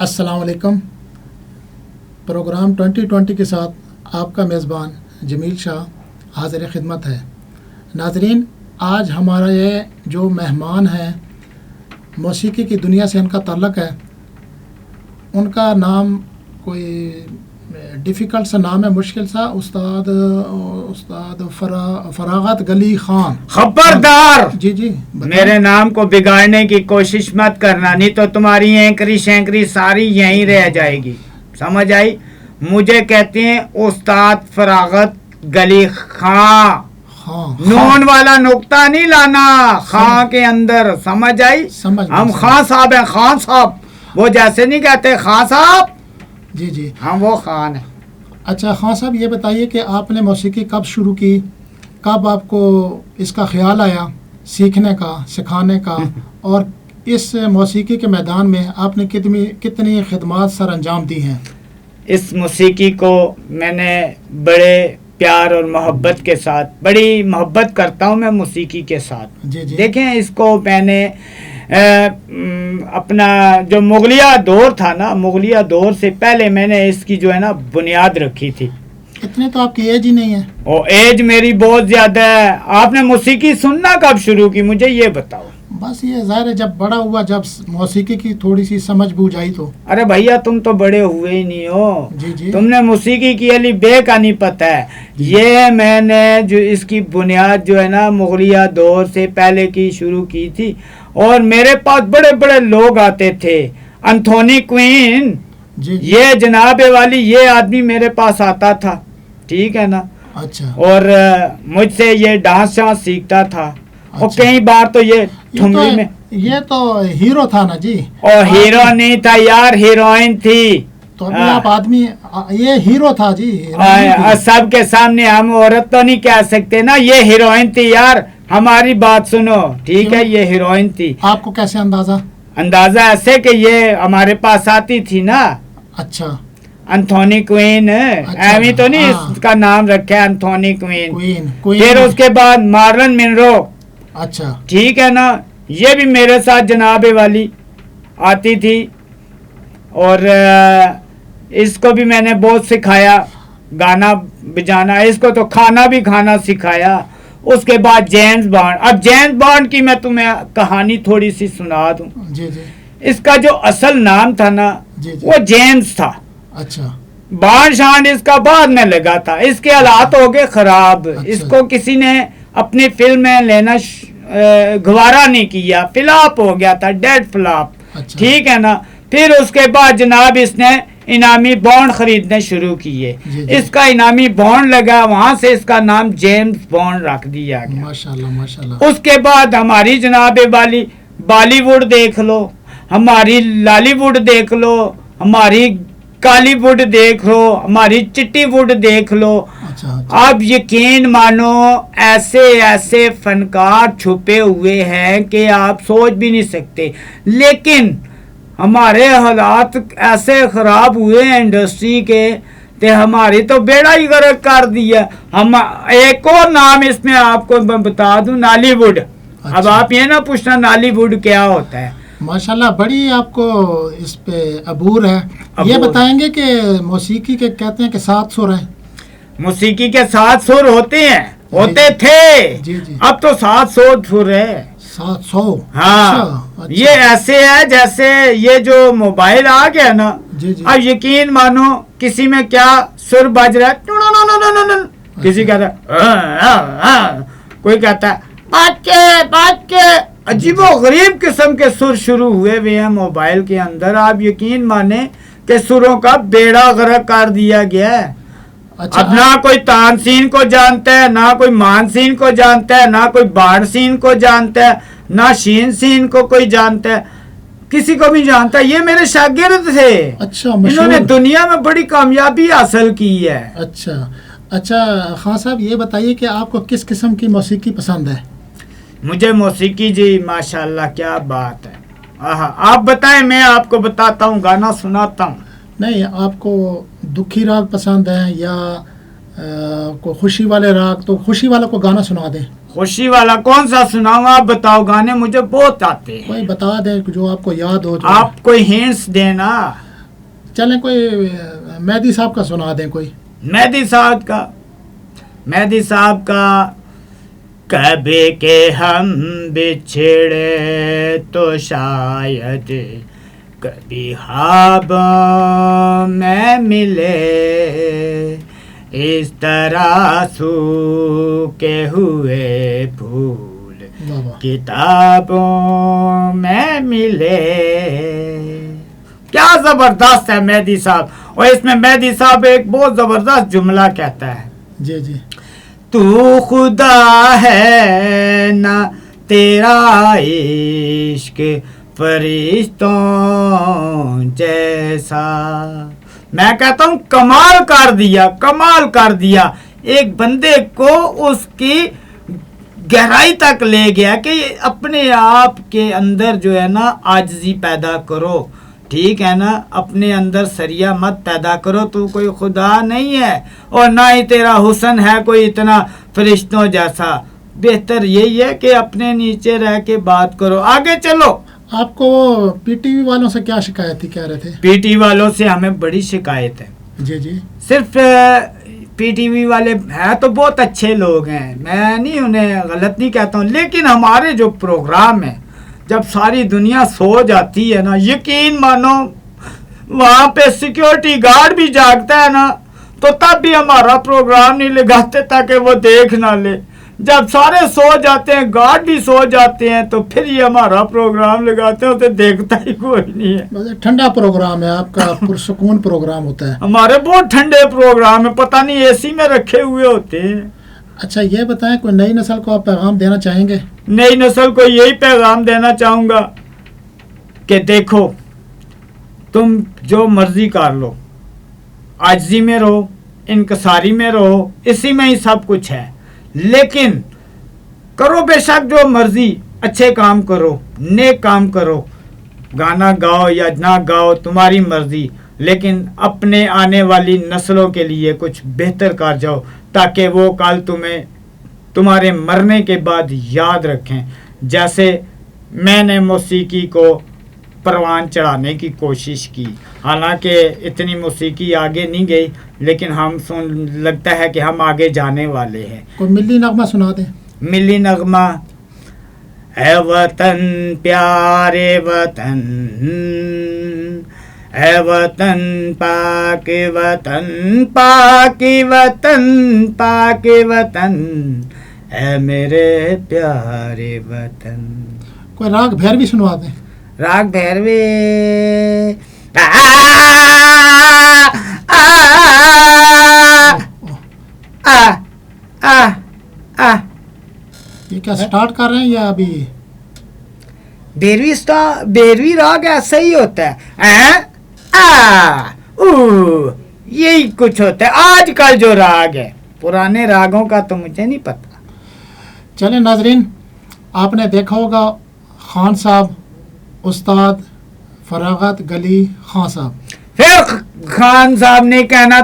अस्सलाम वालेकुम। प्रोग्राम 2020 के साथ आपका मेज़बान जमील शाह हाज़िर खिदमत है। नाज़रीन, आज हमारा ये जो मेहमान हैं, मौसीकी की दुनिया से इनका ताल्लुक़ है। उनका नाम कोई डिफ़िकल्ट सा नाम है, मुश्किल सा। उस्ताद फरागत गली खान। खबरदार, जी जी, मेरे नाम को बिगाड़ने की कोशिश मत करना, नहीं तो तुम्हारी एंकरी शैंकरी सारी यहीं रह जाएगी। समझ आई? मुझे कहते हैं उस्ताद फरागत गली खान। नून वाला नुक्ता नहीं लाना खां के अंदर, समझ आई? हम खान साहब हैं, खान साहब। वो जैसे नहीं कहते खान साहब, जी जी, हम वो खान है। अच्छा खान साहब, ये बताइए कि आपने मौसीकी कब शुरू की, कब आपको इसका ख्याल आया सीखने का, सिखाने का, और इस मौसीकी के मैदान में आपने कितनी खिदमत सर अंजाम दी हैं? इस मौसीकी को मैंने बड़े प्यार और मोहब्बत के साथ, बड़ी मोहब्बत करता हूँ मैं मौसीकी के साथ। जी जी, देखें, इसको मैंने अपना जो मुगलिया दौर था ना, मुगलिया दौर से पहले मैंने इसकी जो है ना बुनियाद रखी थी। इतने तो आपकी एज ही नहीं है। और एज मेरी बहुत ज्यादा है। आपने मौसीकी सुनना कब शुरू की, मुझे ये बताओ। बस ये ज़ाहिर है जब बड़ा हुआ, जब मौसीकी की थोड़ी सी समझ बूझ आई तो। अरे भैया, तुम तो बड़े हुए ही नहीं हो। जी जी, तुमने मौसीकी की अली बे का नहीं पता है। ये मैंने जो इसकी बुनियाद जो है ना मुगलिया दौर से पहले की शुरू की थी। और मेरे पास बड़े बड़े लोग आते थे। एंथोनी क्वीन, जी जी, ये जनाबे वाली, ये आदमी मेरे पास आता था, ठीक है ना। अच्छा, और मुझसे ये डांस शांस सीखता था। और अच्छा। कई बार तो ये ठुमरी में, ये तो हीरो था ना जी। और हीरो नहीं था यार, हीरोइन थी। तो अभी आप आदमी, ये हीरो था जी, हीरोइन थी। सबके सामने हम औरत तो नहीं कह सकते ना, ये हीरोइन थी यार। हमारी बात सुनो, ठीक है, ये हीरोइन थी। आपको कैसे अंदाजा? अंदाजा ऐसे कि ये हमारे पास आती थी ना। अच्छा, एंथोनी क्वीन, अच्छा, एवी तो नहीं हाँ। इसका नाम रखा है, एंथोनी क्वीन। क्वीन फिर उसके बाद मार्लन मिनरो, अच्छा, ठीक है ना। ये भी मेरे साथ जनाबे वाली आती थी। और इसको भी मैंने बहुत सिखाया, गाना बजाना। इसको तो खाना भी खाना सिखाया। उसके बाद जेम्स बॉन्ड। अब जेम्स बॉन्ड की मैं तुम्हें कहानी थोड़ी सी सुना दूं। जी जी, इसका जो असल नाम था ना, जी जी, वो जेम्स था। अच्छा, बांड शांड इसका बाद में लगा था। इसके हालात हो गए खराब। अच्छा। इसको किसी ने अपनी फिल्म में लेना गवारा नहीं किया, फ्लॉप हो गया था, डेड फ्लॉप, अच्छा, ठीक है ना। फिर उसके बाद जनाब इसने इनामी बॉन्ड खरीदने शुरू किए। जी, जी। इसका इनामी बॉन्ड लगा, वहां से इसका नाम जेम्स बॉन्ड रख दिया गया। माशाल्लाह माशाल्लाह। उसके बाद हमारी जनाबे वाली बॉलीवुड देख लो, हमारी लॉलीवुड देख लो, हमारी कालीवुड देख लो, हमारी चिट्टीवुड देख लो। अच्छा, अच्छा, अब यकीन मानो, ऐसे ऐसे फनकार छुपे हुए हैं कि आप सोच भी नहीं सकते। लेकिन हमारे हालात ऐसे खराब हुए हैं इंडस्ट्री के, ते हमारी तो बेड़ा ही गर्क कर दिया। हम एक और नाम इसमें आपको मैं बता दूं, नॉलीवुड। अच्छा। अब आप ये ना पूछना नॉलीवुड क्या होता है। माशाल्लाह, बड़ी आपको इस पे अबूर है। ये अबूर। बताएंगे कि मौसीकी के कहते हैं कि 7 सुर हैं। मौसीकी के 7 सुर होते हैं, होते जी, थे। जी जी, अब तो 700 सुर है। 700। हाँ, अच्छा, अच्छा, ये ऐसे है जैसे ये जो मोबाइल आ गया ना। जी जी, अब यकीन मानो, किसी में क्या सुर बज रहा है, किसी कहता है, कोई कहता है बात के अजीबो गरीब किस्म के सुर शुरू हुए हैं मोबाइल के अंदर। आप यकीन माने कि सुरों का बेड़ा गर्क कर दिया गया है। अच्छा, अब ना कोई तानसीन को जानता है, ना कोई मानसीन को जानता है, ना कोई बाढ़सीन को जानता है, ना शीन सीन को कोई जानता है, किसी को भी जानता है। ये मेरे शागिर्द थे। अच्छा, इन्होंने मशहूर। दुनिया में बड़ी कामयाबी हासिल की है। अच्छा अच्छा, खान साहब ये बताइए कि आपको किस किस्म की मौसीकी पसंद है? मुझे मौसीकी जी माशाल्लाह, क्या बात है। आहा, आप बताएं, मैं आपको बताता हूँ, गाना सुनाता हूँ। नहीं, आपको दुखी राग पसंद है या को खुशी वाले राग? तो खुशी वाला को गाना सुना दें। खुशी वाला कौन सा सुनाऊं, आप बताओ। गाने मुझे बहुत आते हैं, कोई बता दें जो आपको याद हो। आप कोई हिंट्स देना। چلیں کوئی مہدی صاحب کا سنا دیں کوئی. مہدی صاحب کا کبھی کہ ہم بچھڑے تو شاید کبھی خوابوں میں ملے اس طرح سوکھے ہوئے پھول واہ واہ. کتابوں میں ملے. کیا زبردست ہے مہدی صاحب. اور اس میں مہدی صاحب ایک بہت زبردست جملہ کہتا ہے. جی جی. تو خدا ہے نہ تیرا عشق فرشتوں جیسا. میں کہتا ہوں کمال کر دیا ایک بندے کو اس کی گہرائی تک لے گیا کہ اپنے آپ کے اندر جو ہے نا عاجزی پیدا کرو. ٹھیک ہے نا, اپنے اندر سریا مت پیدا کرو, تو کوئی خدا نہیں ہے اور نہ ہی تیرا حسن ہے کوئی اتنا فرشتوں جیسا. بہتر یہی ہے کہ اپنے نیچے رہ کے بات کرو. آگے چلو. آپ کو پی ٹی وی والوں سے کیا شکایت تھی, کہہ رہے تھے؟ پی ٹی والوں سے ہمیں بڑی شکایت ہے. جی جی. صرف پی ٹی وی والے ہیں تو بہت اچھے لوگ ہیں, میں نہیں انہیں غلط نہیں کہتا ہوں, لیکن ہمارے جو پروگرام ہیں جب ساری دنیا سو جاتی ہے نا, یقین مانو وہاں پہ سیکیورٹی گارڈ بھی جاگتا ہے نا, تو تب بھی ہمارا پروگرام نہیں لگاتے تاکہ وہ دیکھ نہ لے. جب سارے سو جاتے ہیں, گارڈ بھی سو جاتے ہیں, تو پھر یہ ہمارا پروگرام لگاتے ہیں, اسے دیکھتا ہی کوئی نہیں ہے. ٹھنڈا پروگرام ہے آپ کا, پرسکون پروگرام ہوتا ہے. ہمارے بہت ٹھنڈے پروگرام ہے, پتہ نہیں اے سی میں رکھے ہوئے ہوتے ہیں. اچھا یہ بتائیں, کوئی نئی نسل کو آپ پیغام دینا چاہیں گے؟ نئی نسل کو یہی پیغام دینا چاہوں گا کہ دیکھو, تم جو مرضی کر لو, عاجزی میں رہو, انکساری میں رہو, اسی میں ہی سب کچھ ہے. لیکن کرو بے شک جو مرضی, اچھے کام کرو, نیک کام کرو, گانا گاؤ یا نہ گاؤ تمہاری مرضی, لیکن اپنے آنے والی نسلوں کے لیے کچھ بہتر کر جاؤ تاکہ وہ کل تمہیں تمہارے مرنے کے بعد یاد رکھیں. جیسے میں نے موسیقی کو پروان چڑھانے کی کوشش کی, حالانکہ اتنی موسیقی آگے نہیں گئی, لیکن ہم لگتا ہے کہ ہم آگے جانے والے ہیں. کوئی ملی نغمہ سنا دیں. ملی نغمہ. اے وطن پیارے وطن, اے وطن پاک وطن, پاک وطن, پاک وطن, اے میرے پیارے وطن. کوئی راگ بھیروی سنوا دیں. راگ بھیروی. یہ کیا سٹارٹ کر رہے ہیں یا ابھی؟ بھیروی راگ ایسا ہی ہوتا ہے, یہی کچھ ہوتا ہے. آج کل جو راگ ہے, پرانے راگوں کا تو مجھے نہیں پتا. چلیں ناظرین, آپ نے دیکھا ہوگا خان صاحب, استاد فراغت گلی خان صاحب. پھر خان صاحب نے کہنا,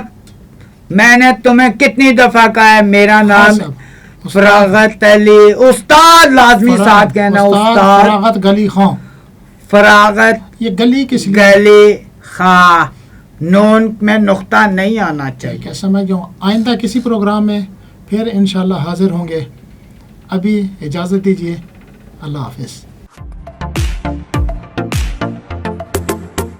میں نے تمہیں کتنی دفعہ کہا ہے میرا نام فراغت علی. استاد لازمی ساتھ کہنا, استاد فراغت گلی خان. فراغت یہ گلی کس لیے؟ گلی خان, نون میں نقطہ نہیں آنا چاہیے. سمجھ گیا. آئندہ کسی پروگرام میں پھر انشاءاللہ حاضر ہوں گے. ابھی اجازت دیجیے. اللہ حافظ.